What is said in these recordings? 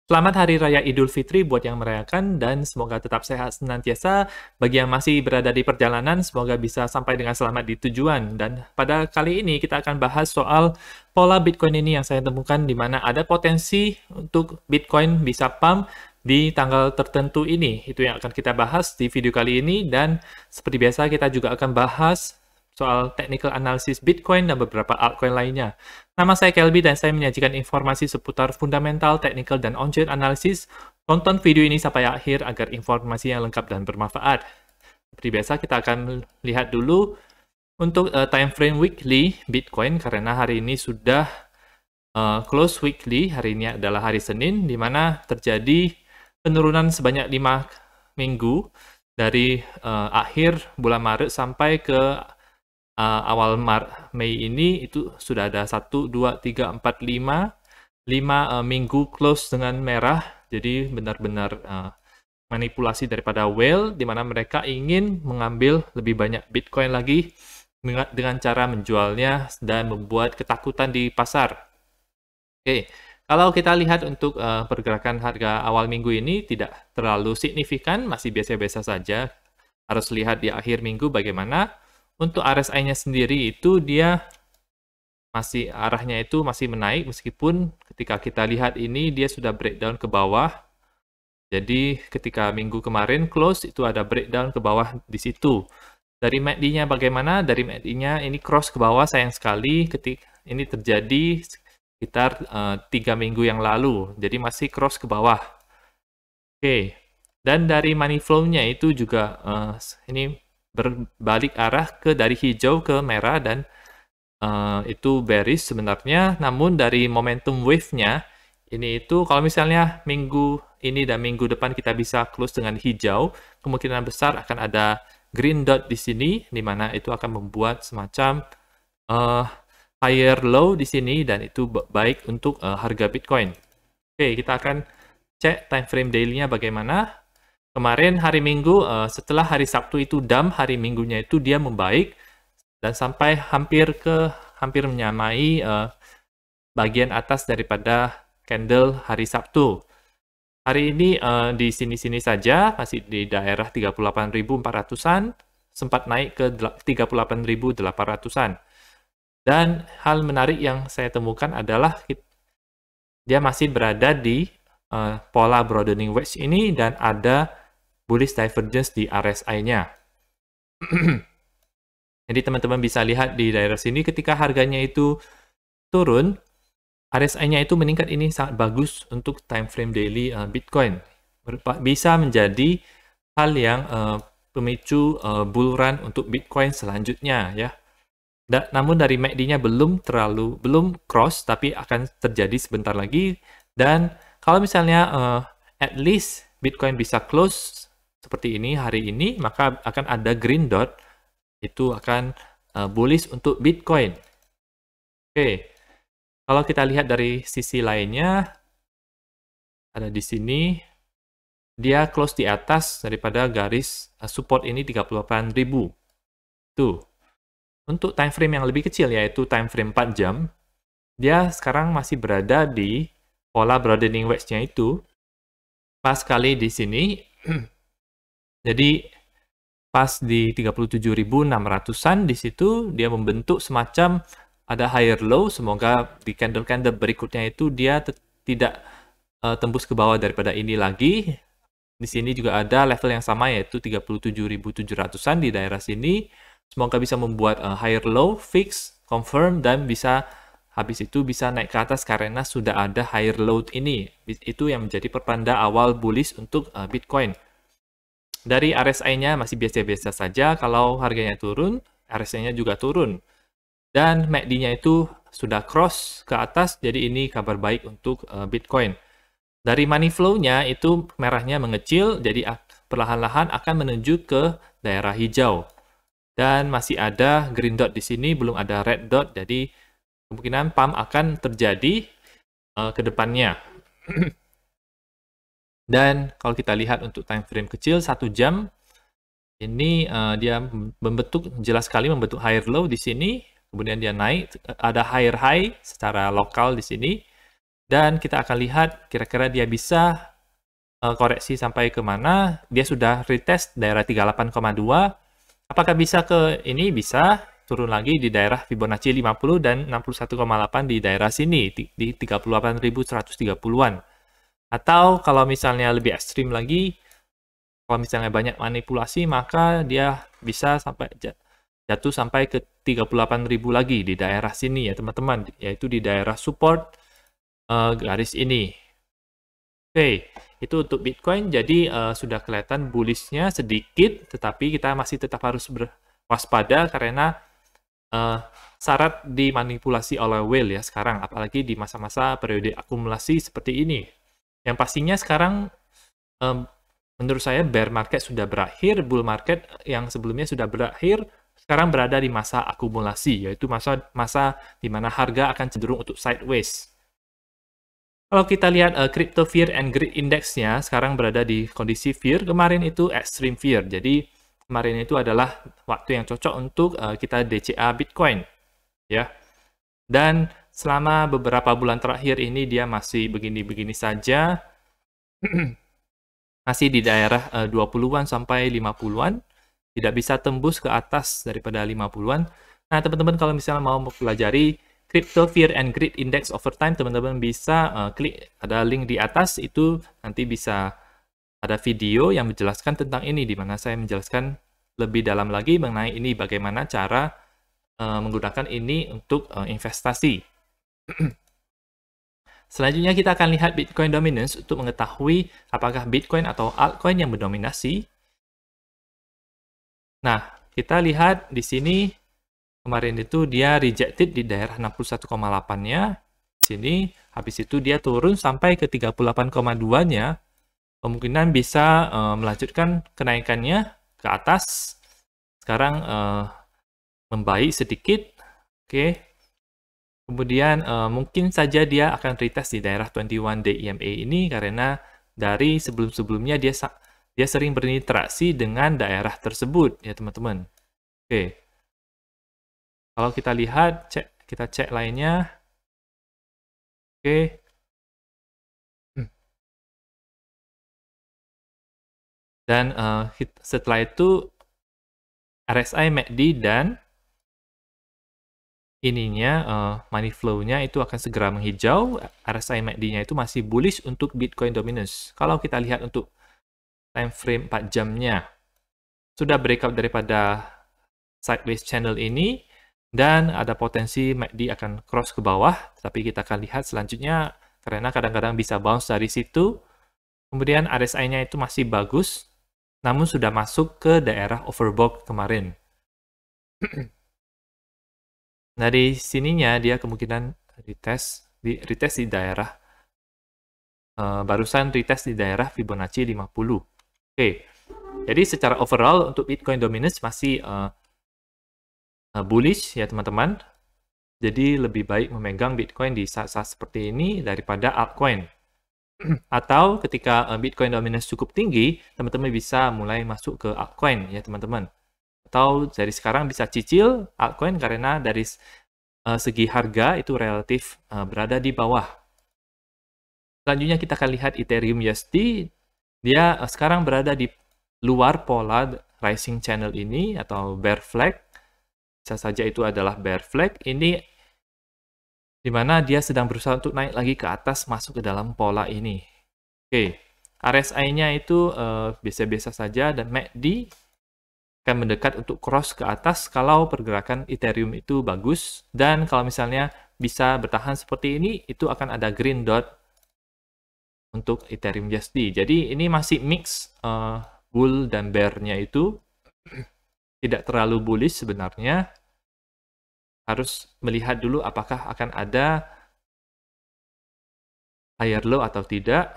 Selamat Hari Raya Idul Fitri buat yang merayakan dan semoga tetap sehat senantiasa. Bagi yang masih berada di perjalanan, semoga bisa sampai dengan selamat di tujuan. Dan pada kali ini kita akan bahas soal pola Bitcoin ini yang saya temukan di mana ada potensi untuk Bitcoin bisa pump di tanggal tertentu ini. Itu yang akan kita bahas di video kali ini dan seperti biasa kita juga akan bahas soal technical analysis Bitcoin dan beberapa altcoin lainnya. Nama saya Kelby dan saya menyajikan informasi seputar fundamental, technical, dan on-chain analysis. Tonton video ini sampai akhir agar informasi yang lengkap dan bermanfaat. Seperti biasa kita akan lihat dulu untuk time frame weekly Bitcoin karena hari ini sudah close weekly. Hari ini adalah hari Senin di mana terjadi penurunan sebanyak 5 minggu dari akhir bulan Maret sampai ke awal Mei ini itu sudah ada 1, 2, 3, 4, 5 minggu close dengan merah. Jadi benar-benar manipulasi daripada whale di mana mereka ingin mengambil lebih banyak Bitcoin lagi dengan cara menjualnya dan membuat ketakutan di pasar. Oke, kalau kita lihat untuk pergerakan harga awal minggu ini tidak terlalu signifikan, masih biasa-biasa saja. Harus lihat di akhir minggu bagaimana. Untuk RSI-nya sendiri itu dia masih arahnya itu masih menaik meskipun ketika kita lihat ini dia sudah breakdown ke bawah. Jadi ketika minggu kemarin close itu ada breakdown ke bawah di situ. Dari MACD-nya bagaimana? Dari MACD-nya ini cross ke bawah sayang sekali ketika ini terjadi sekitar 3 minggu yang lalu. Jadi masih cross ke bawah. Oke. Dan dari money flow-nya itu juga ini berbalik arah dari hijau ke merah dan itu bearish sebenarnya. Namun dari momentum wave-nya ini itu kalau misalnya minggu ini dan minggu depan kita bisa close dengan hijau, kemungkinan besar akan ada green dot di sini, di mana itu akan membuat semacam higher low di sini dan itu baik untuk harga Bitcoin. Oke, kita akan cek time frame daily-nya bagaimana. Kemarin hari Minggu, setelah hari Sabtu itu dump, hari Minggunya itu dia membaik dan sampai hampir menyamai bagian atas daripada candle hari Sabtu. Hari ini di sini-sini saja, masih di daerah 38.400-an, sempat naik ke 38.800-an. Dan hal menarik yang saya temukan adalah dia masih berada di pola broadening wedge ini dan ada bullish divergence di RSI-nya. Jadi teman-teman bisa lihat di daerah sini ketika harganya itu turun, RSI-nya itu meningkat, ini sangat bagus untuk time frame daily Bitcoin. Bisa menjadi hal yang pemicu bull run untuk Bitcoin selanjutnya ya. Namun dari MACD-nya belum cross, tapi akan terjadi sebentar lagi. Dan kalau misalnya at least Bitcoin bisa close seperti ini hari ini, maka akan ada green dot, itu akan bullish untuk Bitcoin. Oke, kalau kita lihat dari sisi lainnya, ada di sini, dia close di atas daripada garis support ini 38.000. Tuh. Untuk time frame yang lebih kecil, yaitu time frame 4 jam, dia sekarang masih berada di pola broadening wedge-nya itu, pas sekali di sini. Jadi pas di 37.600-an di situ dia membentuk semacam ada higher low. Semoga di candle-candle berikutnya itu dia tidak tembus ke bawah daripada ini lagi. Di sini juga ada level yang sama yaitu 37.700-an di daerah sini. Semoga bisa membuat higher low fix, confirm, dan bisa habis itu bisa naik ke atas karena sudah ada higher low ini. Itu yang menjadi pertanda awal bullish untuk Bitcoin. Dari RSI-nya masih biasa-biasa saja, kalau harganya turun, RSI-nya juga turun. Dan MACD-nya itu sudah cross ke atas, jadi ini kabar baik untuk Bitcoin. Dari money flow-nya itu merahnya mengecil, jadi perlahan-lahan akan menuju ke daerah hijau. Dan masih ada green dot di sini, belum ada red dot, jadi kemungkinan pump akan terjadi ke depannya. Dan kalau kita lihat untuk time frame kecil 1 jam, ini dia membentuk, jelas sekali membentuk higher low di sini, kemudian dia naik, ada higher high secara lokal di sini, Dan kita akan lihat kira-kira dia bisa koreksi sampai ke mana. Dia sudah retest daerah 38,2. Apakah bisa ke ini? Bisa. Turun lagi di daerah Fibonacci 50 dan 61,8 di daerah sini, di 38.130-an. Atau kalau misalnya lebih ekstrim lagi, kalau misalnya banyak manipulasi, maka dia bisa sampai jatuh sampai ke 38.000 lagi di daerah sini ya teman-teman, yaitu di daerah support garis ini. Oke, itu untuk Bitcoin. Jadi sudah kelihatan bullishnya sedikit, tetapi kita masih tetap harus berwaspada karena syarat dimanipulasi oleh whale ya sekarang, apalagi di masa-masa periode akumulasi seperti ini. Yang pastinya sekarang menurut saya bear market sudah berakhir, bull market yang sebelumnya sudah berakhir, sekarang berada di masa akumulasi, yaitu masa di mana harga akan cenderung untuk sideways. Kalau kita lihat crypto fear and greed index-nya sekarang berada di kondisi fear, kemarin itu extreme fear. Jadi kemarin itu adalah waktu yang cocok untuk kita DCA Bitcoin, ya. Dan selama beberapa bulan terakhir ini dia masih begini-begini saja, masih di daerah 20-an sampai 50-an, tidak bisa tembus ke atas daripada 50-an. Nah, teman-teman kalau misalnya mau mempelajari Crypto Fear and Greed Index over time, teman-teman bisa klik, ada link di atas, itu nanti bisa ada video yang menjelaskan tentang ini, di mana saya menjelaskan lebih dalam lagi mengenai ini, bagaimana cara menggunakan ini untuk investasi. Selanjutnya kita akan lihat Bitcoin dominance untuk mengetahui apakah Bitcoin atau altcoin yang mendominasi. Nah, kita lihat di sini kemarin itu dia rejected di daerah 61,8-nya. Sini, habis itu dia turun sampai ke 38,2-nya. Kemungkinan bisa melanjutkan kenaikannya ke atas. Sekarang membaik sedikit. Oke. Kemudian mungkin saja dia akan retest di daerah 21-day EMA ini karena dari sebelum-sebelumnya dia sering berinteraksi dengan daerah tersebut ya teman-teman. Oke. Kalau kita lihat, kita cek lainnya. Oke. Dan setelah itu RSI, MACD, dan ininya money flow-nya itu akan segera menghijau. RSI MACD-nya itu masih bullish untuk Bitcoin dominance. Kalau kita lihat untuk time frame 4 jamnya, sudah breakout daripada sideways channel ini, dan ada potensi MACD akan cross ke bawah, tapi kita akan lihat selanjutnya, karena kadang-kadang bisa bounce dari situ. Kemudian RSI-nya itu masih bagus, namun sudah masuk ke daerah overbought kemarin. Dari sininya dia kemungkinan retest di daerah barusan retest di daerah Fibonacci 50. Oke. Jadi secara overall untuk Bitcoin dominance masih bullish ya teman-teman. Jadi lebih baik memegang Bitcoin di saat-saat seperti ini daripada altcoin. Atau ketika Bitcoin dominance cukup tinggi, teman-teman bisa mulai masuk ke altcoin ya teman-teman. Atau dari sekarang bisa cicil altcoin karena dari segi harga itu relatif berada di bawah. Selanjutnya kita akan lihat Ethereum USD. Dia sekarang berada di luar pola rising channel ini atau bear flag. Bisa saja itu adalah bear flag. Ini di mana dia sedang berusaha untuk naik lagi ke atas masuk ke dalam pola ini. Oke, RSI-nya itu biasa-biasa saja dan MACD akan mendekat untuk cross ke atas kalau pergerakan Ethereum itu bagus, dan kalau misalnya bisa bertahan seperti ini, itu akan ada green dot untuk Ethereum USD. Jadi ini masih mix bull dan bear-nya itu tidak terlalu bullish sebenarnya. Harus melihat dulu apakah akan ada higher low atau tidak.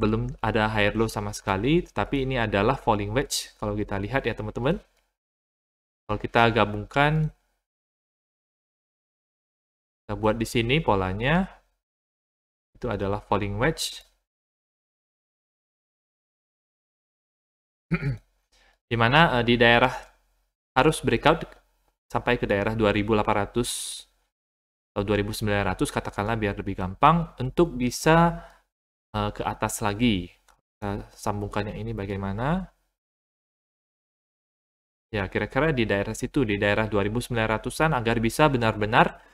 Belum ada higher low sama sekali, tetapi ini adalah falling wedge. Kalau kita lihat ya teman-teman. Kalau kita gabungkan, kita buat di sini polanya, itu adalah falling wedge. Di mana di daerah harus breakout sampai ke daerah 2.800 atau 2.900 katakanlah biar lebih gampang untuk bisa ke atas lagi. Kita sambungkan yang ini bagaimana? Ya, kira-kira di daerah situ, di daerah 2.900-an agar bisa benar-benar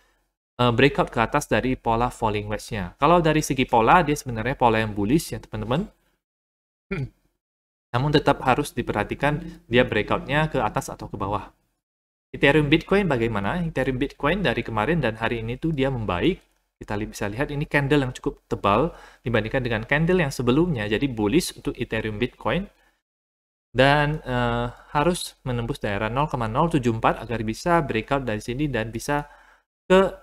breakout ke atas dari pola falling wedge-nya. Kalau dari segi pola, dia sebenarnya pola yang bullish ya teman-teman. Namun tetap harus diperhatikan dia breakout-nya ke atas atau ke bawah. Ethereum Bitcoin bagaimana? Ethereum Bitcoin dari kemarin dan hari ini tuh dia membaik. Kita bisa lihat ini candle yang cukup tebal dibandingkan dengan candle yang sebelumnya. Jadi bullish untuk Ethereum Bitcoin. Dan harus menembus daerah 0,074 agar bisa breakout dari sini dan bisa ke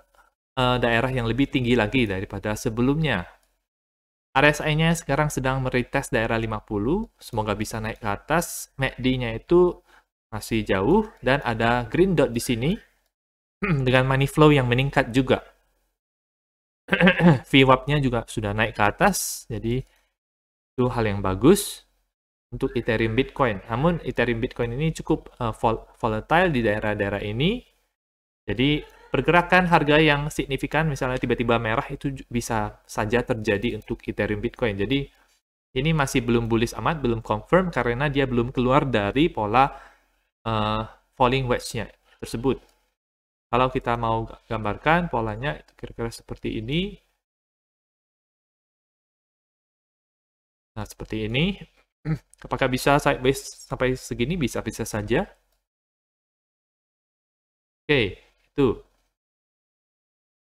daerah yang lebih tinggi lagi daripada sebelumnya. RSI-nya sekarang sedang meretest daerah 50, semoga bisa naik ke atas. MACD-nya itu masih jauh dan ada green dot di sini dengan money flow yang meningkat juga. VWAP-nya juga sudah naik ke atas, jadi itu hal yang bagus untuk Ethereum Bitcoin. Namun Ethereum Bitcoin ini cukup volatile di daerah-daerah ini. Jadi pergerakan harga yang signifikan misalnya tiba-tiba merah itu bisa saja terjadi untuk Ethereum Bitcoin. Jadi ini masih belum bullish amat, belum confirm karena dia belum keluar dari pola falling wedge-nya tersebut. Kalau kita mau gambarkan polanya itu kira-kira seperti ini. Nah, seperti ini. Apakah bisa sideways sampai segini? Bisa-bisa saja. Oke, itu.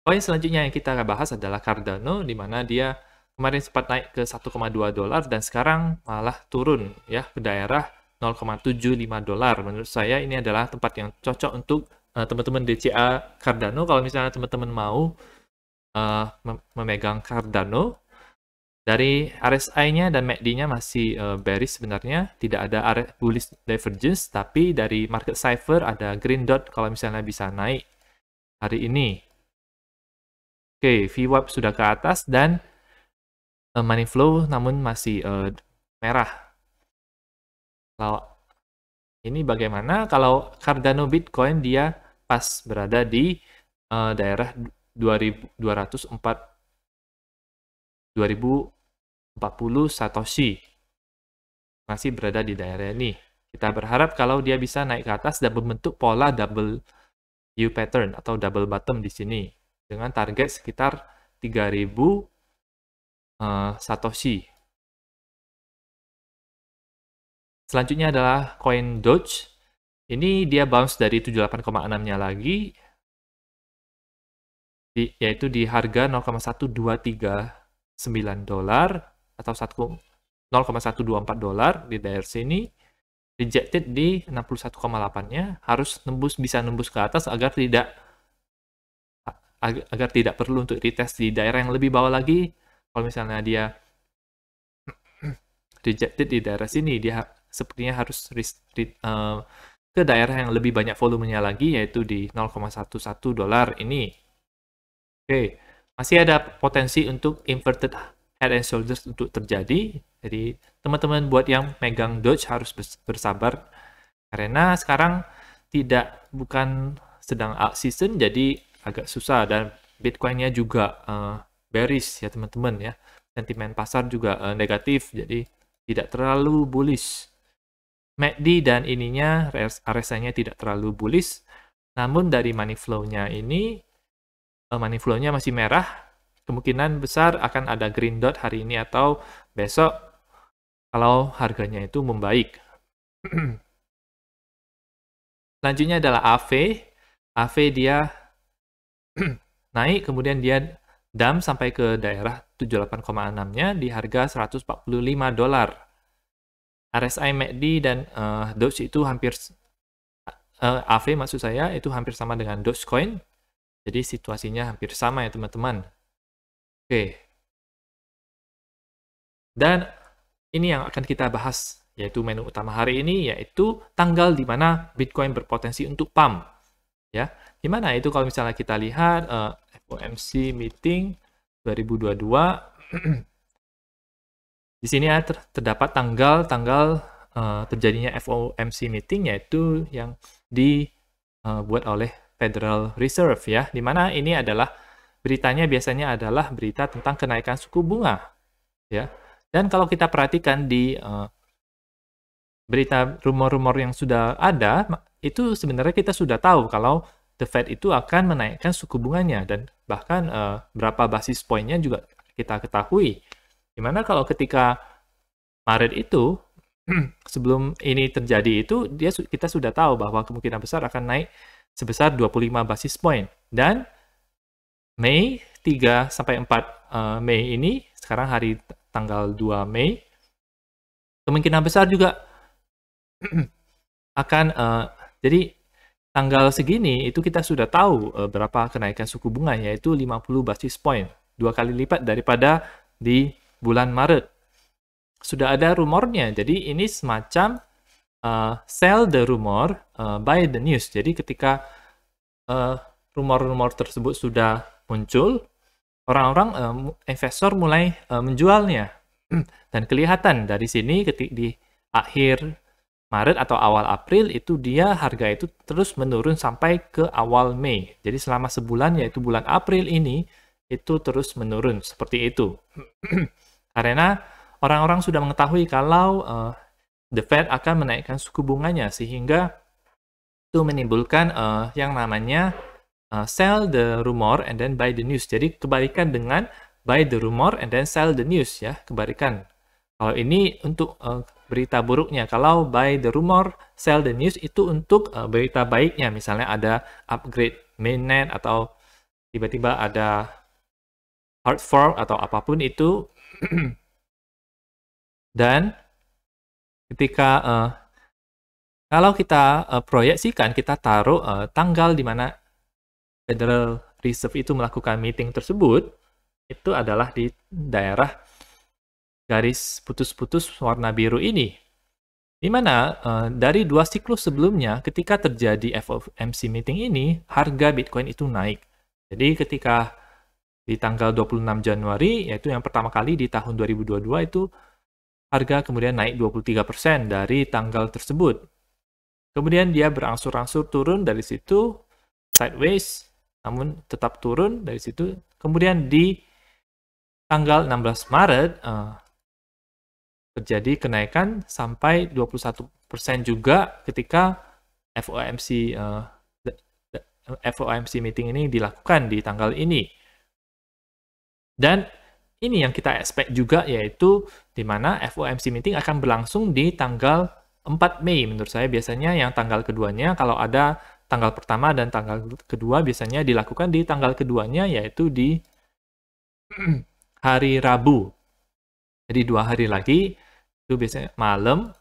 Poin selanjutnya yang kita bahas adalah Cardano, di mana dia kemarin sempat naik ke 1,2 dolar dan sekarang malah turun ya ke daerah 0,75 dolar. Menurut saya ini adalah tempat yang cocok untuk teman-teman DCA Cardano. Kalau misalnya teman-teman mau memegang Cardano, dari RSI-nya dan MACD-nya masih bearish sebenarnya, tidak ada bullish divergence, tapi dari market cipher ada green dot kalau misalnya bisa naik hari ini. Oke, VWAP sudah ke atas dan money flow namun masih merah. Kalau ini bagaimana? Kalau Cardano Bitcoin dia pas berada di daerah 2040 Satoshi. Masih berada di daerah ini. Kita berharap kalau dia bisa naik ke atas dan membentuk pola double U pattern atau double bottom di sini dengan target sekitar 3000 Satoshi. Selanjutnya adalah koin Doge. Ini dia bounce dari 78,6-nya lagi, yaitu di harga 0,1239 dolar atau 0,124 dolar di daerah sini. Rejected di 61,8-nya, harus bisa nembus ke atas agar tidak perlu untuk retest di daerah yang lebih bawah lagi. Kalau misalnya dia rejected di daerah sini, dia sepertinya harus ke daerah yang lebih banyak volumenya lagi, yaitu di 0,11 dolar ini. Oke, masih ada potensi untuk inverted head and shoulders untuk terjadi. Jadi teman-teman buat yang megang Doge harus bersabar karena sekarang bukan sedang alt season, jadi agak susah dan Bitcoin-nya juga bearish ya teman-teman ya. Sentimen pasar juga negatif, jadi tidak terlalu bullish. MACD dan ininya RSI-nya tidak terlalu bullish. Namun dari money flow-nya ini money flow-nya masih merah. Kemungkinan besar akan ada green dot hari ini atau besok kalau harganya itu membaik. Selanjutnya adalah AV. AV dia naik, kemudian dia dump sampai ke daerah 78,6-nya di harga 145 dolar. RSI, MACD, dan Doge itu hampir, AV maksud saya, itu hampir sama dengan Dogecoin. Jadi situasinya hampir sama ya teman-teman. Oke. Dan ini yang akan kita bahas, yaitu menu utama hari ini, yaitu tanggal di mana Bitcoin berpotensi untuk pump. Ya, gimana itu kalau misalnya kita lihat FOMC meeting 2022. Di sini terdapat tanggal terjadinya FOMC meeting, yaitu yang dibuat oleh Federal Reserve ya, di mana ini adalah beritanya biasanya adalah berita tentang kenaikan suku bunga, ya. Dan kalau kita perhatikan di berita rumor-rumor yang sudah ada, itu sebenarnya kita sudah tahu kalau The Fed itu akan menaikkan suku bunganya, dan bahkan berapa basis poinnya juga kita ketahui. Dimana kalau ketika Maret itu, sebelum ini terjadi itu, kita sudah tahu bahwa kemungkinan besar akan naik sebesar 25 basis point. Dan Mei 3 sampai 4 Mei ini, sekarang hari tanggal 2 Mei, kemungkinan besar juga akan jadi tanggal segini itu kita sudah tahu berapa kenaikan suku bunga, yaitu 50 basis point, 2 kali lipat daripada di bulan Maret. Sudah ada rumornya, jadi ini semacam sell the rumor, buy the news. Jadi ketika rumor-rumor tersebut sudah muncul, orang-orang investor mulai menjualnya. Dan kelihatan dari sini di akhir Maret atau awal April itu harga itu terus menurun sampai ke awal Mei. Jadi selama sebulan, yaitu bulan April ini, itu terus menurun seperti itu. Karena orang-orang sudah mengetahui kalau The Fed akan menaikkan suku bunganya, sehingga itu menimbulkan yang namanya sell the rumor and then buy the news. Jadi kebalikan dengan buy the rumor and then sell the news, ya, kebalikan. Kalau ini untuk berita buruknya, kalau buy the rumor, sell the news itu untuk berita baiknya. Misalnya ada upgrade mainnet atau tiba-tiba ada hard fork atau apapun itu. Dan ketika kalau kita proyeksikan, kita taruh tanggal di mana Federal Reserve itu melakukan meeting tersebut, itu adalah di daerah garis putus-putus warna biru ini, di mana dari 2 siklus sebelumnya ketika terjadi FOMC meeting ini, harga Bitcoin itu naik. Jadi ketika di tanggal 26 Januari, yaitu yang pertama kali di tahun 2022 itu, harga kemudian naik 23% dari tanggal tersebut. Kemudian dia berangsur-angsur turun dari situ, sideways, namun tetap turun dari situ. Kemudian di tanggal 16 Maret, terjadi kenaikan sampai 21% juga ketika FOMC meeting ini dilakukan di tanggal ini. Dan ini yang kita expect juga, yaitu di mana FOMC meeting akan berlangsung di tanggal 4 Mei. Menurut saya biasanya yang tanggal keduanya, kalau ada tanggal pertama dan tanggal kedua, biasanya dilakukan di tanggal keduanya, yaitu di hari Rabu. Jadi 2 hari lagi, itu biasanya malam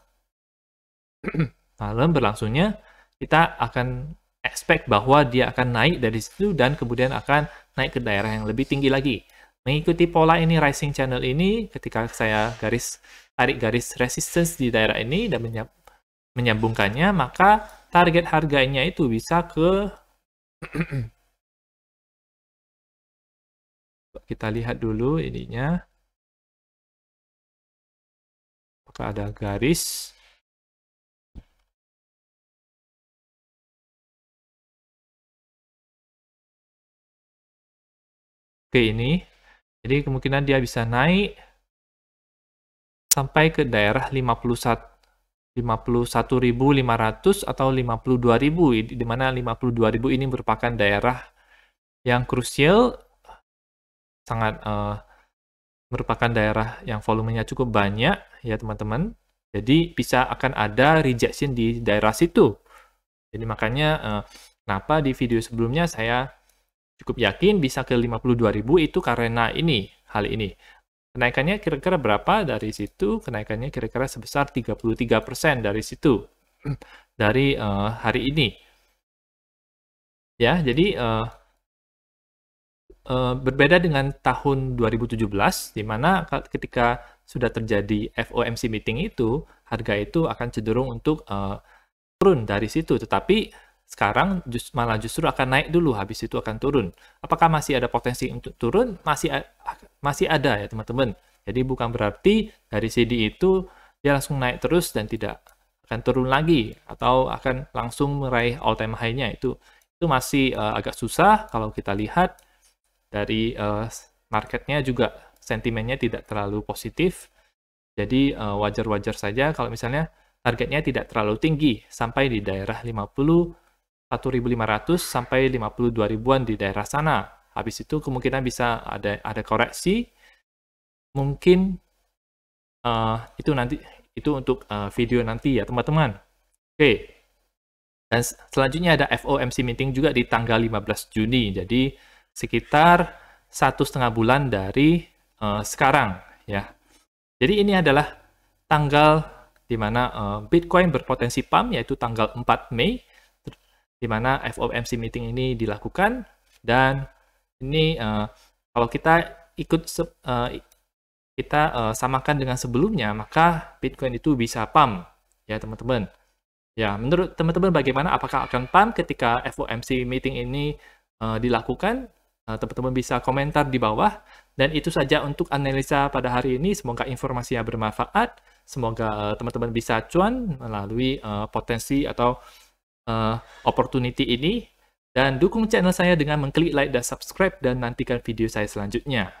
berlangsungnya, kita akan expect bahwa dia akan naik dari situ dan kemudian akan naik ke daerah yang lebih tinggi lagi. Mengikuti pola ini, rising channel ini, ketika saya tarik garis resistance di daerah ini dan menyambungkannya, maka target harganya itu bisa ke kita lihat dulu ininya. Apakah ada garis? Oke, ini. Jadi kemungkinan dia bisa naik sampai ke daerah 51.500 atau 52.000, di mana 52.000 ini merupakan daerah yang krusial, sangat merupakan daerah yang volumenya cukup banyak, ya teman-teman. Jadi bisa akan ada rejection di daerah situ. Jadi makanya kenapa di video sebelumnya saya cukup yakin bisa ke 52.000 itu karena hal ini. Kenaikannya kira-kira berapa dari situ? Kenaikannya kira-kira sebesar 33% dari situ, dari hari ini. Ya, jadi berbeda dengan tahun 2017, di mana ketika sudah terjadi FOMC meeting itu, harga itu akan cenderung untuk turun dari situ. Tetapi sekarang malah justru akan naik dulu, habis itu akan turun. Apakah masih ada potensi untuk turun? Masih ada ya teman-teman. Jadi bukan berarti dari CD itu dia langsung naik terus dan tidak akan turun lagi, atau akan langsung meraih all time high-nya. Itu masih agak susah kalau kita lihat dari marketnya juga sentimennya tidak terlalu positif. Jadi wajar-wajar saja kalau misalnya targetnya tidak terlalu tinggi sampai di daerah 51.500 sampai 52 ribuan di daerah sana. Habis itu kemungkinan bisa ada koreksi. Mungkin itu untuk video nanti ya teman-teman. Oke. Dan selanjutnya ada FOMC meeting juga di tanggal 15 Juni. Jadi sekitar 1,5 bulan dari sekarang ya. Jadi ini adalah tanggal di mana Bitcoin berpotensi pump, yaitu tanggal 4 Mei, di mana FOMC meeting ini dilakukan. Dan ini kalau kita samakan dengan sebelumnya, maka Bitcoin itu bisa pump ya teman-teman. Ya, menurut teman-teman bagaimana? Apakah akan pump ketika FOMC meeting ini dilakukan? Teman-teman bisa komentar di bawah. Dan itu saja untuk analisa pada hari ini. Semoga informasinya bermanfaat. Semoga teman-teman bisa cuan melalui potensi atau opportunity ini. Dan dukung channel saya dengan mengklik like dan subscribe dan nantikan video saya selanjutnya.